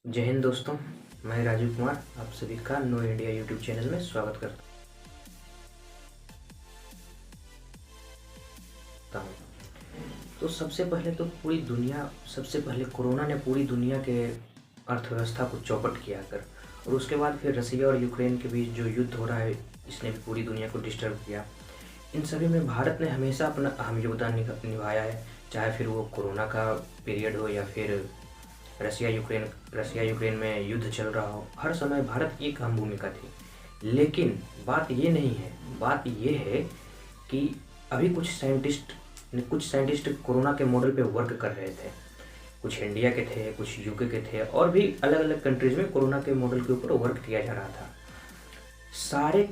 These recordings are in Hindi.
जय हिंद दोस्तों। मैं राजीव कुमार आप सभी का नो इंडिया यूट्यूब चैनल में स्वागत करता हूँ। तो सबसे पहले कोरोना ने पूरी दुनिया के अर्थव्यवस्था को चौपट किया कर, और उसके बाद फिर रसिया और यूक्रेन के बीच जो युद्ध हो रहा है इसने भी पूरी दुनिया को डिस्टर्ब किया। इन सभी में भारत ने हमेशा अपना अहम योगदान निभाया है, चाहे फिर वो कोरोना का पीरियड हो या फिर रसिया यूक्रेन में युद्ध चल रहा हो। हर समय भारत की एक अहम भूमिका थी। लेकिन बात ये है कि अभी कुछ साइंटिस्ट कोरोना के मॉडल पे वर्क कर रहे थे। कुछ इंडिया के थे, कुछ यूके के थे, और भी अलग अलग कंट्रीज में कोरोना के मॉडल के ऊपर वर्क किया जा रहा था। सारे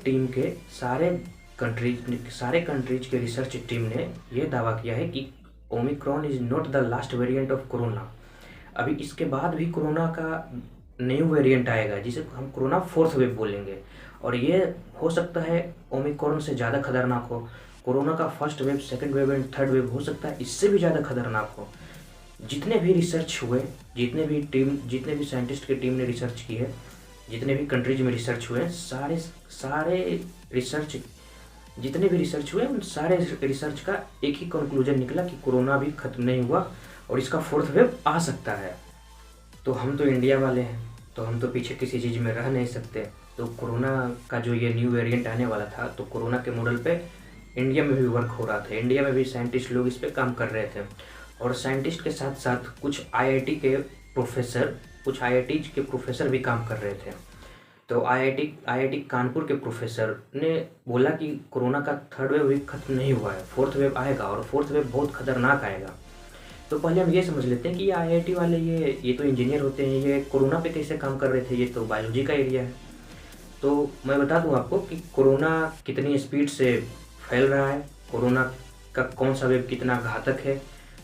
कंट्रीज के रिसर्च टीम ने यह दावा किया है कि Omicron is not the last variant of corona. अभी इसके बाद भी कोरोना का न्यू वेरिएंट आएगा जिसे हम कोरोना फोर्थ वेव बोलेंगे, और ये हो सकता है ओमिक्रॉन से ज़्यादा खतरनाक हो। कोरोना का first wave, second wave and third wave हो सकता है इससे भी ज़्यादा खतरनाक हो। जितने भी रिसर्च हुए, जितने भी साइंटिस्ट की टीम ने रिसर्च की है, जितने भी कंट्रीज में रिसर्च हुए हैं, जितने भी रिसर्च हुए उन सारे रिसर्च का एक ही कंक्लूजन निकला कि कोरोना भी खत्म नहीं हुआ और इसका फोर्थ वेव आ सकता है। तो हम तो इंडिया वाले हैं, तो हम तो पीछे किसी चीज़ में रह नहीं सकते। तो कोरोना का जो ये न्यू वेरिएंट आने वाला था, तो कोरोना के मॉडल पे इंडिया में भी वर्क हो रहा था। इंडिया में भी साइंटिस्ट लोग इस पे काम कर रहे थे, और साइंटिस्ट के साथ साथ कुछ आईआईटीज के प्रोफेसर भी काम कर रहे थे। तो आईआईटी कानपुर के प्रोफेसर ने बोला कि कोरोना का थर्ड वेव भी खत्म नहीं हुआ है, फोर्थ वेव आएगा, और फोर्थ वेव बहुत खतरनाक आएगा। तो पहले हम ये समझ लेते हैं कि ये आईआईटी वाले ये तो इंजीनियर होते हैं, ये कोरोना पे कैसे काम कर रहे थे, ये तो बायोलॉजी का एरिया है। तो मैं बता दूं आपको कि कोरोना कितनी स्पीड से फैल रहा है, कोरोना का कौन सा वेव कितना घातक है,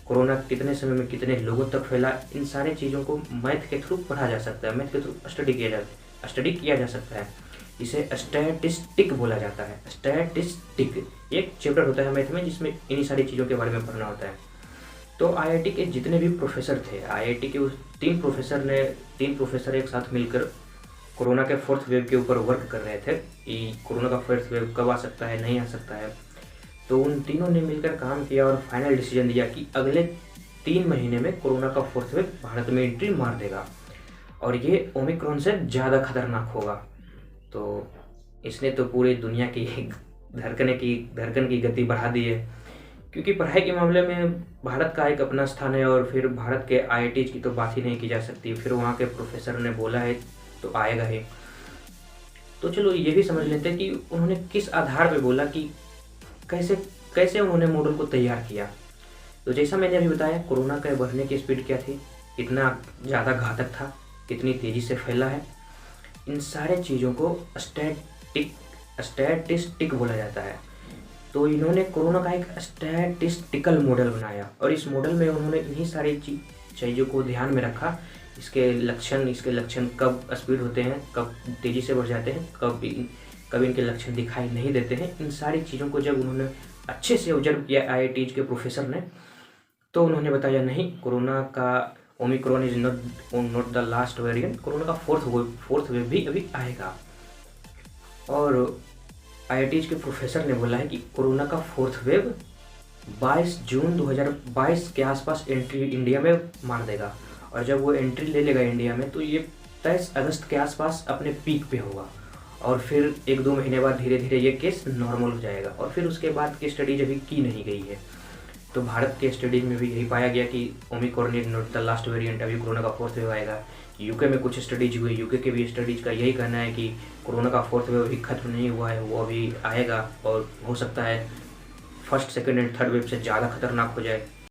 कोरोना कितने समय में कितने लोगों तक फैला। इन सारी चीज़ों को मैथ के थ्रू पढ़ा जा सकता है, मैथ के थ्रू स्टडी किया जा सकता है। इसे स्टैटिस्टिक बोला जाता है। स्टैटिस्टिक एक चैप्टर होता है मैथ में जिसमें इन्हीं सारी चीज़ों के बारे में पढ़ना होता है। तो आईआईटी के जितने भी प्रोफेसर थे, आईआईटी के उस तीन प्रोफेसर एक साथ मिलकर कोरोना के फोर्थ वेव के ऊपर वर्क कर रहे थे कि कोरोना का फोर्थ वेव कब आ सकता है, नहीं आ सकता है। तो उन तीनों ने मिलकर काम किया और फाइनल डिसीजन दिया कि अगले 3 महीने में कोरोना का फोर्थ वेव भारत में एंट्री मार देगा, और ये ओमिक्रॉन से ज़्यादा खतरनाक होगा। तो इसने तो पूरी दुनिया की धड़कन की गति बढ़ा दी है, क्योंकि पढ़ाई के मामले में भारत का एक अपना स्थान है, और फिर भारत के आईआईटीज की तो बात ही नहीं की जा सकती। फिर वहाँ के प्रोफेसर ने बोला है तो आएगा ही। तो चलो ये भी समझ लेते हैं कि उन्होंने किस आधार पे बोला, कि कैसे कैसे उन्होंने मॉडल को तैयार किया। तो जैसा मैंने अभी बताया, कोरोना के बढ़ने की स्पीड क्या थी, कितना ज़्यादा घातक था, कितनी तेज़ी से फैला है, इन सारे चीज़ों को स्टैटिस्टिक बोला जाता है। तो इन्होंने कोरोना का एक स्टैटिस्टिकल मॉडल बनाया, और इस मॉडल में उन्होंने इन्हीं सारी चीज़ों को ध्यान में रखा। इसके लक्षण कब स्पीड होते हैं, कब तेज़ी से बढ़ जाते हैं, कब इनके लक्षण दिखाई नहीं देते हैं। इन सारी चीज़ों को जब उन्होंने अच्छे से ऑब्जर्व किया आईआईटीज के प्रोफेसर ने, तो उन्होंने बताया नहीं, कोरोना का Omicron is not the last variant, corona का फोर्थ वेव भी अभी आएगा। और आईआईटीज के प्रोफेसर ने बोला है कि कोरोना का फोर्थ वेव 22 जून 2022 के आसपास एंट्री इंडिया में मार देगा, और जब वो एंट्री ले लेगा इंडिया में तो ये 23 अगस्त के आसपास अपने पीक पे होगा, और फिर 1-2 महीने बाद धीरे धीरे ये केस नॉर्मल हो जाएगा। और फिर उसके बाद की स्टडीज अभी की नहीं गई है। तो भारत के स्टडीज में भी यही पाया गया कि Omicron is not the last variant, अभी कोरोना का फोर्थ वेव आएगा। यूके में कुछ स्टडीज हुई, यूके के भी स्टडीज का यही कहना है कि कोरोना का फोर्थ वेव अभी खत्म नहीं हुआ है, वो अभी आएगा, और हो सकता है first, second and third wave से ज़्यादा खतरनाक हो जाए।